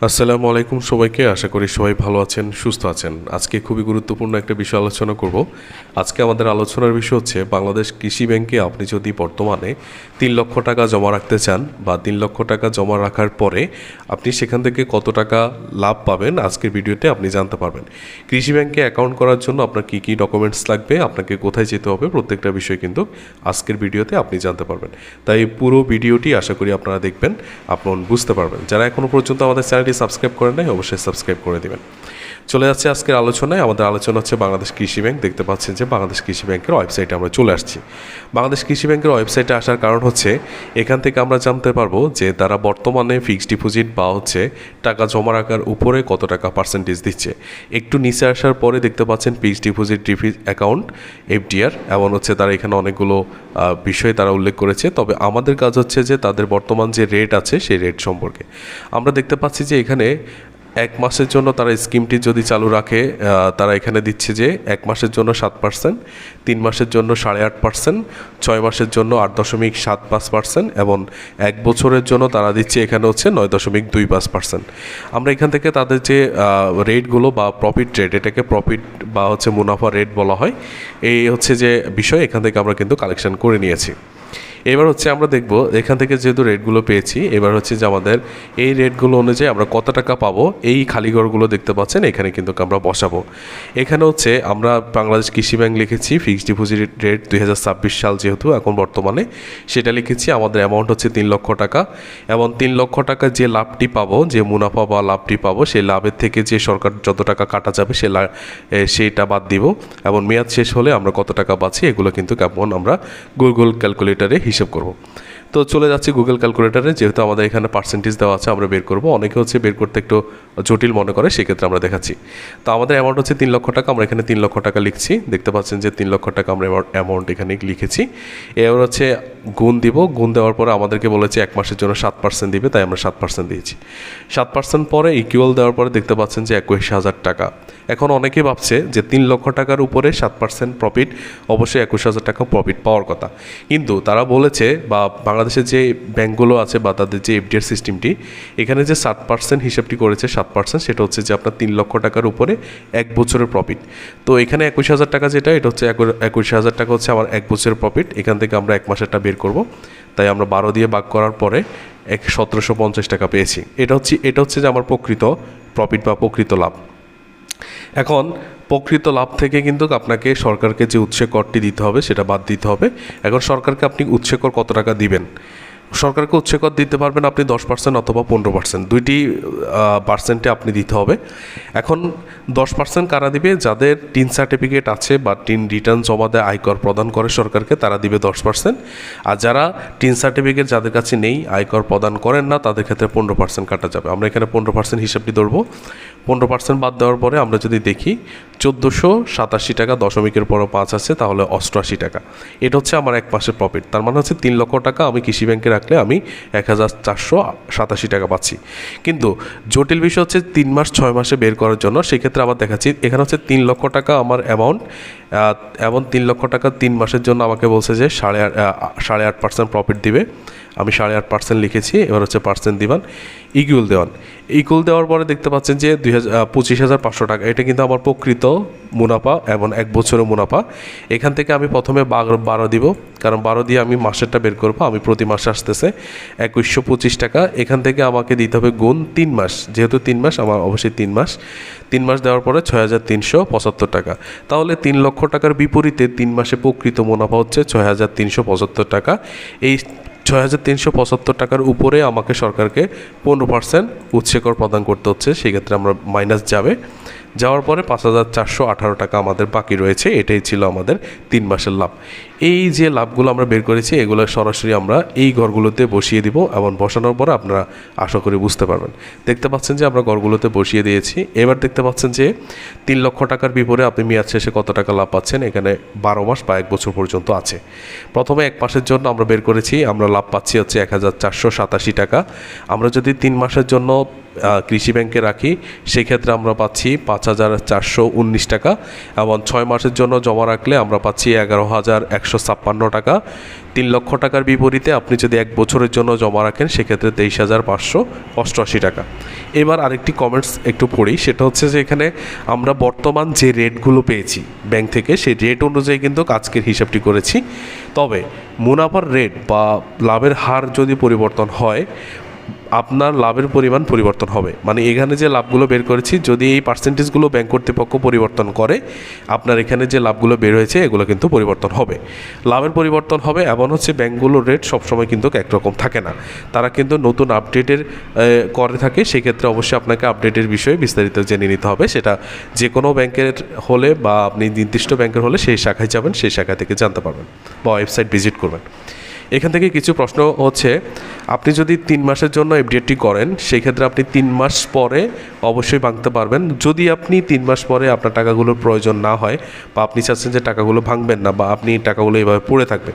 আসসালামু আলাইকুম সবাইকে। আশা করি সবাই ভালো আছেন, সুস্থ আছেন। আজকে খুবই গুরুত্বপূর্ণ একটা বিষয় আলোচনা করব। আজকে আমাদের আলোচনার বিষয় হচ্ছে বাংলাদেশ কৃষি ব্যাংকে আপনি যদি বর্তমানে 3 লক্ষ টাকা জমা রাখতে চান বা 3 লক্ষ টাকা জমা রাখার পরে আপনি সেখান থেকে কত টাকা লাভ পাবেন আজকের ভিডিওতে আপনি জানতে পারবেন। কৃষি ব্যাংকে অ্যাকাউন্ট করার জন্য আপনার কী কী ডকুমেন্টস লাগবে, আপনাকে কোথায় যেতে হবে, প্রত্যেকটা বিষয় কিন্তু আজকের ভিডিওতে আপনি জানতে পারবেন। তাই পুরো ভিডিওটি আশা করি আপনারা দেখবেন, আপনারা বুঝতে পারবেন। যারা এখনও পর্যন্ত আমাদের চ্যানেলটি সাবস্ক্রাইব করেন নাই অবশ্যই সাবস্ক্রাইব করে দেবেন। চলে যাচ্ছে আজকের আলোচনায়। আমাদের আলোচনা হচ্ছে বাংলাদেশ কৃষি ব্যাংক। দেখতে পাচ্ছেন যে বাংলাদেশ কৃষি ব্যাংকের ওয়েবসাইটে আমরা চলে আসছি। বাংলাদেশ কৃষি ব্যাংকের ওয়েবসাইটে আসার কারণ হচ্ছে এখান থেকে আমরা জানতে পারবো যে তারা বর্তমানে ফিক্সড ডিপোজিট বা হচ্ছে টাকা জমা রাখার উপরে কত টাকা পার্সেন্টেজ দিচ্ছে। একটু নিচে আসার পরে দেখতে পাচ্ছেন ফিক্সড ডিপোজিট অ্যাকাউন্ট এফডিআর, এমন হচ্ছে তারা এখানে অনেকগুলো বিষয় তারা উল্লেখ করেছে। তবে আমাদের কাজ হচ্ছে যে তাদের বর্তমান যে রেট আছে সেই রেট সম্পর্কে আমরা দেখতে পাচ্ছি যে এখানে 1 মাসের জন্য তারা স্কিমটি যদি চালু রাখে তারা এখানে দিচ্ছে যে 1 মাসের জন্য 7%, 3 মাসের জন্য 8.5%, 6 মাসের জন্য 8.75% এবং 1 বছরের জন্য তারা দিচ্ছে এখানে হচ্ছে 9.25%। আমরা এখান থেকে তাদের যে রেটগুলো বা প্রফিট রেট, এটাকে প্রফিট বা হচ্ছে মুনাফা রেট বলা হয়, এই হচ্ছে যে বিষয় এখান থেকে আমরা কিন্তু কালেকশন করে নিয়েছি। এবার হচ্ছে আমরা দেখব এখান থেকে যেহেতু রেটগুলো পেয়েছি, এবার হচ্ছে যে আমাদের এই রেটগুলো অনুযায়ী আমরা কত টাকা পাবো এই খালিঘরগুলো দেখতে পাচ্ছেন এখানে কিন্তু আমরা বসাবো। এখানে হচ্ছে আমরা বাংলাদেশ কৃষি ব্যাংক লিখেছি ফিক্সড ডিপোজিট রেট 2026 সাল যেহেতু এখন বর্তমানে, সেটা লিখেছি। আমাদের অ্যামাউন্ট হচ্ছে 3 লক্ষ টাকা এবং 3 লক্ষ টাকা যে লাভটি পাবো, যে মুনাফা বা লাভটি পাবো, সেই লাভের থেকে যে সরকার যত টাকা কাটা যাবে সেইটা বাদ দিব এবং মেয়াদ শেষ হলে আমরা কত টাকা পাচ্ছি এগুলো কিন্তু কেমন আমরা গুগল ক্যালকুলেটরে হিসেব করব। তো চলে যাচ্ছি গুগল ক্যালকুলেটারে। যেহেতু আমাদের এখানে পার্সেন্টেজ দেওয়া আছে আমরা বের করব। অনেকে হচ্ছে বের করতে একটু জটিল মনে করে, সেক্ষেত্রে আমরা দেখাচ্ছি। তো আমাদের অ্যামাউন্ট হচ্ছে 3 লক্ষ টাকা। আমরা এখানে 3 লক্ষ টাকা লিখছি। দেখতে পাচ্ছেন যে 3 লক্ষ টাকা আমরা অ্যামাউন্ট এখানে লিখেছি। এবার হচ্ছে গুণ দিব। গুণ দেওয়ার পরে আমাদেরকে বলেছে 1 মাসের জন্য 7% দিবে, তাই আমরা 7% দিয়েছি। 7% পরে ইকুয়াল দেওয়ার পরে দেখতে পাচ্ছেন যে 21,000 টাকা। এখন অনেকেই ভাবছে যে 3 লক্ষ টাকার উপরে 7% প্রফিট, অবশ্যই 21,000 টাকা প্রফিট পাওয়ার কথা। কিন্তু তারা বলেছে বা বাংলাদেশের যে ব্যাঙ্কগুলো আছে বা তাদের যে এফডিআর সিস্টেমটি, এখানে যে 7% হিসাবটি করেছে 7%, সেটা হচ্ছে যে আপনার 3 লক্ষ টাকার উপরে 1 বছরের প্রফিট। তো এখানে 21,000 টাকা যেটা, এটা হচ্ছে 21,000 টাকা হচ্ছে আমার 1 বছরের প্রফিট। এখান থেকে আমরা 1 মাসেরটা বের করব, তাই আমরা 12 দিয়ে ভাগ করার পরে 1750 টাকা পেয়েছি। এটা হচ্ছে যে আমার প্রকৃত প্রফিট বা প্রকৃত লাভ। এখন প্রকৃত লাভ থেকে কিন্তু আপনাকে সরকারকে যে উৎসে করটি দিতে হবে সেটা বাদ দিতে হবে। এখন সরকারকে আপনি উৎসে কর কত টাকা দিবেন? সরকারকে উৎসে কর দিতে পারবেন আপনি 10% অথবা 15%, দুইটি পার্সেন্টে আপনি দিতে হবে। এখন 10% কারা দিবে? যাদের টিন সার্টিফিকেট আছে বা টিন রিটার্ন জমা দেয়, আয়কর প্রদান করে সরকারকে, তারা দিবে 10%। আর যারা টিন সার্টিফিকেট যাদের কাছে নেই, আয়কর প্রদান করেন না, তাদের ক্ষেত্রে 15% কাটা যাবে। আমরা এখানে 15% হিসাবটি ধরবো। 15% বাদ দেওয়ার পরে আমরা যদি দেখি 1487 টাকা, দশমিকের পরও 5 আছে, তাহলে 88 টাকা। এটা হচ্ছে আমার 1 মাসের প্রফিট। তার মানে হচ্ছে 3 লক্ষ টাকা আমি কৃষি ব্যাংকে রাখলে আমি 1487 টাকা পাচ্ছি। কিন্তু জটিল বিষয় হচ্ছে 3 মাস 6 মাসে বের করার জন্য। সেক্ষেত্রে আবার দেখাচ্ছি এখানে হচ্ছে 3 লক্ষ টাকা আমার অ্যামাউন্ট এবং 3 লক্ষ টাকা 3 মাসের জন্য আমাকে বলছে যে 8.5% প্রফিট দিবে। আমি 8.5% লিখেছি। এবার হচ্ছে পার্সেন্ট দিবেন, ইকুয়াল দেওয়ার পরে দেখতে পাচ্ছেন যে 25,500 টাকা। এটা কিন্তু আমার প্রকৃত মুনাফা এবং 1 বছরের মুনাফা। এখান থেকে আমি প্রথমে 12 দিব, কারণ 12 দিয়ে আমি মাসেরটা বের করবো। আমি প্রতি মাসে আসতেছে 2125 টাকা। এখান থেকে আমাকে দিতে হবে গুণ 3 মাস, যেহেতু 3 মাস আমার অবশ্যই 3 মাস দেওয়ার পরে 6,375 টাকা। তাহলে 3 লক্ষ টাকার বিপরীতে 3 মাসে প্রকৃত মুনাফা হচ্ছে 6,375 টাকা। এই 6,375 টাকার উপরে আমাকে সরকারকে 15% উৎসে কর প্রদান করতে হচ্ছে। সেক্ষেত্রে আমরা মাইনাস যাওয়ার পরে 5,418 টাকা আমাদের বাকি রয়েছে। এটাই ছিল আমাদের 3 মাসের লাভ। এই যে লাভগুলো আমরা বের করেছি এগুলো সরাসরি আমরা এই ঘরগুলোতে বসিয়ে দিব এবং বসানোর পরে আপনারা আশা করি বুঝতে পারবেন। দেখতে পাচ্ছেন যে আমরা ঘরগুলোতে বসিয়ে দিয়েছি। এবার দেখতে পাচ্ছেন যে 3 লক্ষ টাকার বিপরীতে আপনি মেয়াদ শেষে কত টাকা লাভ পাচ্ছেন। এখানে 12 মাস বা 1 বছর পর্যন্ত আছে। প্রথমে 1 মাসের জন্য আমরা বের করেছি, আমরা লাভ পাচ্ছি হচ্ছে 1,487 টাকা। আমরা যদি 3 মাসের জন্য কৃষি ব্যাংকে রাখি সেক্ষেত্রে আমরা পাচ্ছি 5,419 টাকা, এবং 6 মাসের জন্য জমা রাখলে আমরা পাচ্ছি 11,156 টাকা। 3 লক্ষ টাকার বিপরীতে আপনি যদি 1 বছরের জন্য জমা রাখেন সেক্ষেত্রে 23,588 টাকা। এবার আরেকটি কমেন্টস একটু পড়ি, সেটা হচ্ছে যে এখানে আমরা বর্তমান যে রেটগুলো পেয়েছি ব্যাংক থেকে সেই রেট অনুযায়ী কিন্তু আজকের হিসাবটি করেছি। তবে মুনাফার রেট বা লাভের হার যদি পরিবর্তন হয় আপনার লাভের পরিমাণ পরিবর্তন হবে। মানে এখানে যে লাভগুলো বের করেছি যদি এই পার্সেন্টেজগুলো ব্যাংক কর্তৃপক্ষ পরিবর্তন করে আপনার এখানে যে লাভগুলো বের হয়েছে এগুলো কিন্তু পরিবর্তন হবে, লাভের পরিবর্তন হবে। এমন হচ্ছে ব্যাংকগুলোর রেট সবসময় কিন্তু একরকম থাকে না, তারা কিন্তু নতুন আপডেটের করে থাকে। সেক্ষেত্রে অবশ্যই আপনাকে আপডেটের বিষয়ে বিস্তারিত জেনে নিতে হবে। সেটা যে কোনো ব্যাংকের হলে বা আপনি নির্দিষ্ট ব্যাংকের হলে সেই শাখায় যাবেন, সেই শাখা থেকে জানতে পারবেন বা ওয়েবসাইট ভিজিট করবেন। এখান থেকে কিছু প্রশ্ন হচ্ছে, আপনি যদি 3 মাসের জন্য এফডিআরটি করেন সেই ক্ষেত্রে আপনি 3 মাস পরে অবশ্যই ভাঙতে পারবেন। যদি আপনি 3 মাস পরে আপনার টাকাগুলোর প্রয়োজন না হয় বা আপনি চাচ্ছেন যে টাকাগুলো ভাঙবেন না বা আপনি টাকাগুলো এভাবে পড়ে থাকবে,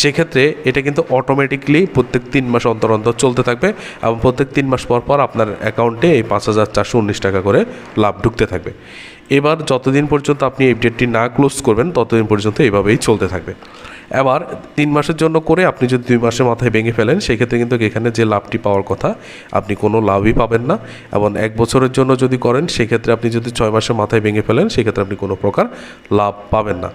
সেক্ষেত্রে এটা কিন্তু অটোমেটিকলি প্রত্যেক 3 মাস অন্তর অন্তর চলতে থাকবে এবং প্রত্যেক 3 মাস পর পর আপনার অ্যাকাউন্টে এই 5,419 টাকা করে লাভ ঢুকতে থাকবে। এবার যতদিন পর্যন্ত আপনি এফডিআরটি না ক্লোজ করবেন ততদিন পর্যন্ত এইভাবেই চলতে থাকবে। এবার 3 মাসের জন্য করে আপনি যদি 2 মাসের মাথায় ভেঙে ফেলেন সেক্ষেত্রে কিন্তু এখানে যে লাভটি পাওয়ার কথা আপনি কোনো লাভই পাবেন না। এবং 1 বছরের জন্য যদি করেন সেক্ষেত্রে আপনি যদি 6 মাসের মাথায় ভেঙে ফেলেন সেক্ষেত্রে আপনি কোনো প্রকার লাভ পাবেন না।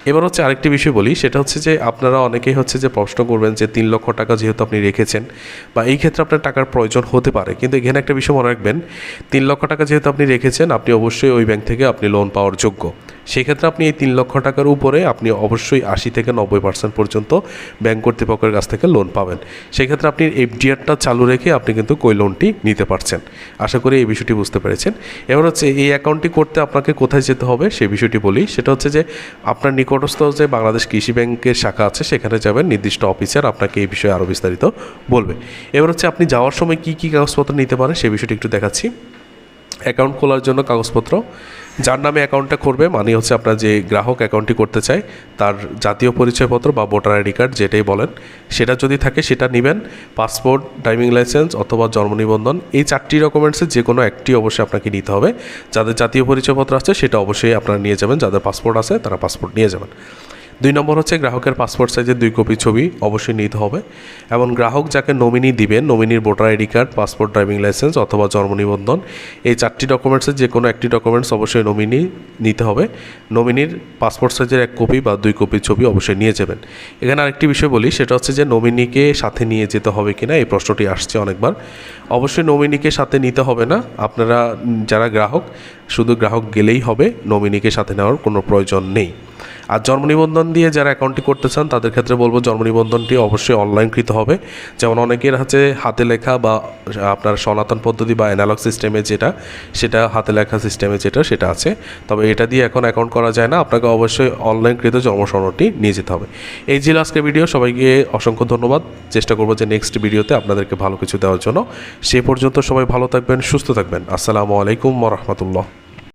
এবার হচ্ছে আরেকটি বিষয় বলি, সেটা হচ্ছে যে আপনারা অনেকেই হচ্ছে যে প্রশ্ন করবেন যে 3 লক্ষ টাকা যেহেতু আপনি রেখেছেন বা এই ক্ষেত্রে আপনার টাকার প্রয়োজন হতে পারে, কিন্তু এখানে একটা বিষয় মনে রাখবেন 3 লক্ষ টাকা যেহেতু আপনি রেখেছেন আপনি অবশ্যই ওই ব্যাংক থেকে আপনি লোন পাওয়ার যোগ্য। সেক্ষেত্রে আপনি এই 3 লক্ষ টাকার উপরে আপনি অবশ্যই 80 থেকে 90% পর্যন্ত ব্যাংক কর্তৃপক্ষের কাছ থেকে লোন পাবেন। সেক্ষেত্রে আপনি এফডিআরটা চালু রেখে আপনি কিন্তু ওই লোনটি নিতে পারছেন। আশা করি এই বিষয়টি বুঝতে পেরেছেন। এবার হচ্ছে এই অ্যাকাউন্টটি করতে আপনাকে কোথায় যেতে হবে সেই বিষয়টি বলি, সেটা হচ্ছে যে আপনার নিকটস্থ যে বাংলাদেশ কৃষি ব্যাংকের শাখা আছে সেখানে যাবেন, নির্দিষ্ট অফিসার আপনাকে এই বিষয়ে আরও বিস্তারিত বলবে। এবার হচ্ছে আপনি যাওয়ার সময় কী কী কাগজপত্র নিতে পারেন সেই বিষয়টি একটু দেখাচ্ছি। অ্যাকাউন্ট খোলার জন্য কাগজপত্র, যার নামে অ্যাকাউন্টটা করবে মানে হচ্ছে আপনার যে গ্রাহক অ্যাকাউন্টটি করতে চায় তার জাতীয় পরিচয়পত্র বা ভোটার আইডি কার্ড যেটাই বলেন সেটা যদি থাকে সেটা নেবেন, পাসপোর্ট, ড্রাইভিং লাইসেন্স অথবা জন্ম নিবন্ধন, এই 4টি ডকুমেন্টসের যে কোনো একটি অবশ্যই আপনাকে নিতে হবে। যাদের জাতীয় পরিচয়পত্র আছে সেটা অবশ্যই আপনারা নিয়ে যাবেন, যাদের পাসপোর্ট আছে তারা পাসপোর্ট নিয়ে যাবেন। 2 নম্বর হচ্ছে গ্রাহকের পাসপোর্ট সাইজের 2 কপি ছবি অবশ্যই নিতে হবে, এবং গ্রাহক যাকে নমিনি দিবেন নমিনির voter ID card, passport, driving licence অথবা জন্ম নিবন্ধন, এই 4টি ডকুমেন্টসের যে কোনো একটি ডকুমেন্টস অবশ্যই নমিনি নিতে হবে। নমিনির পাসপোর্ট সাইজের 1 কপি বা 2 কপি ছবি অবশ্যই নিয়ে যাবেন। এখানে আরেকটি বিষয় বলি, সেটা হচ্ছে যে নমিনিকে সাথে নিয়ে যেতে হবে কিনা এই প্রশ্নটি আসছে অনেকবার। অবশ্যই নমিনিকে সাথে নিতে হবে না, আপনারা যারা গ্রাহক শুধু গ্রাহক গেলেই হবে, নমিনিকে সাথে নেওয়ার কোনো প্রয়োজন নেই। আর জন্ম নিবন্ধন দিয়ে যারা অ্যাকাউন্টটি করতে চান তাদের ক্ষেত্রে বলবো জন্ম নিবন্ধনটি অবশ্যই অনলাইনকৃত হবে। যেমন অনেকের হচ্ছে হাতে লেখা বা আপনার সনাতন পদ্ধতি বা অ্যানালগ সিস্টেমে সেটা হাতে লেখা সিস্টেমে সেটা আছে, তবে এটা দিয়ে এখন অ্যাকাউন্ট করা যায় না, আপনাকে অবশ্যই অনলাইনকৃত জন্ম সনদটি নিয়ে যেতে হবে। এই ছিল আজকের ভিডিও, সবাইকে অসংখ্য ধন্যবাদ। চেষ্টা করবো যে নেক্সট ভিডিওতে আপনাদেরকে ভালো কিছু দেওয়ার জন্য। সে পর্যন্ত সবাই ভালো থাকবেন, সুস্থ থাকবেন। আসসালামু আলাইকুম ওয়া রাহমাতুল্লাহ।